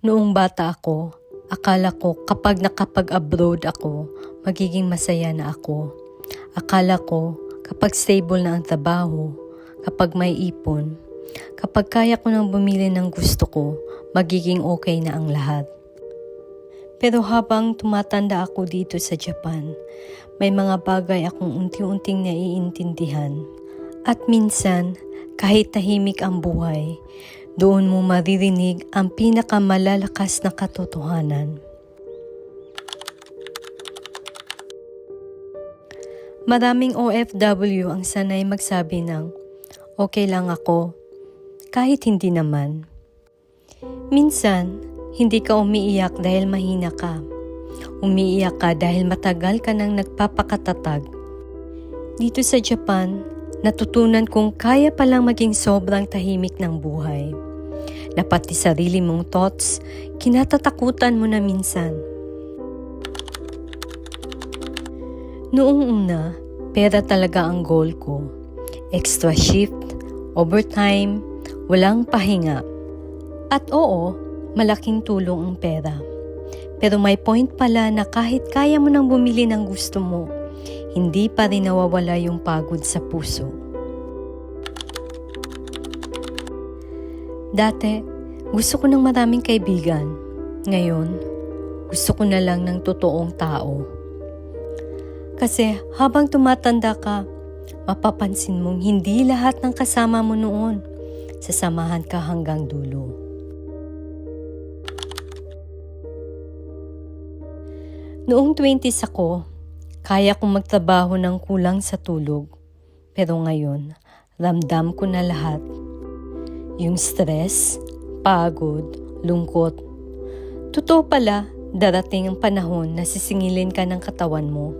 Noong bata ako, akala ko kapag nakapag-abroad ako, magiging masaya na ako. Akala ko kapag stable na ang trabaho, kapag may ipon, kapag kaya ko nang bumili ng gusto ko, magiging okay na ang lahat. Pero habang tumatanda ako dito sa Japan, may mga bagay akong unti-unting naiintindihan. At minsan, kahit tahimik ang buhay, doon mo maririnig ang pinakamalalakas na katotohanan. Maraming OFW ang sanay magsabi ng, okay lang ako, kahit hindi naman. Minsan, hindi ka umiiyak dahil mahina ka. Umiiyak ka dahil matagal ka nang nagpapakatatag. Dito sa Japan, natutunan kong kaya palang maging sobrang tahimik ng buhay. Na pati sarili mong thoughts, kinatatakutan mo na minsan. Noong una, pera talaga ang goal ko. Extra shift, overtime, walang pahinga. At oo, malaking tulong ang pera. Pero may point pala na kahit kaya mo nang bumili ng gusto mo, hindi pa rin nawawala yung pagod sa puso. Dati, gusto ko ng maraming kaibigan. Ngayon, gusto ko na lang ng totoong tao. Kasi habang tumatanda ka, mapapansin mong hindi lahat ng kasama mo noon sasamahan ka hanggang dulo. Noong 20s ako, kaya kong magtrabaho ng kulang sa tulog. Pero ngayon, ramdam ko na lahat. Yung stress, pagod, lungkot. Totoo pala, darating ang panahon na sisingilin ka ng katawan mo.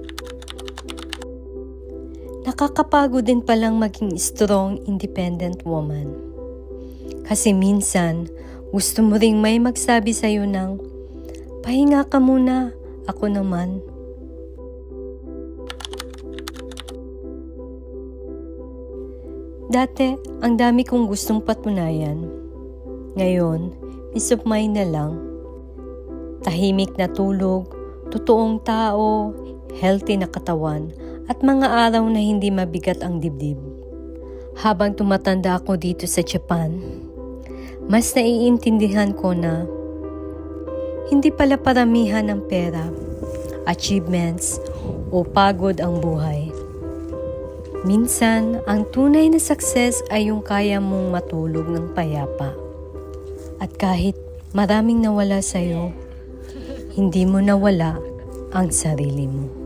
Nakakapagod din palang maging strong, independent woman. Kasi minsan, gusto mo ring may magsabi sa'yo ng, pahinga ka muna, ako naman. Dati, ang dami kong gustong patunayan. Ngayon, peace of mind na lang. Tahimik na tulog, totoong tao, healthy na katawan, at mga araw na hindi mabigat ang dibdib. Habang tumatanda ako dito sa Japan, mas naiintindihan ko na hindi pala paramihan ng pera, achievements, o pagod ang buhay. Minsan, ang tunay na success ay yung kaya mong matulog ng payapa. At kahit maraming nawala sa'yo, hindi mo nawala ang sarili mo.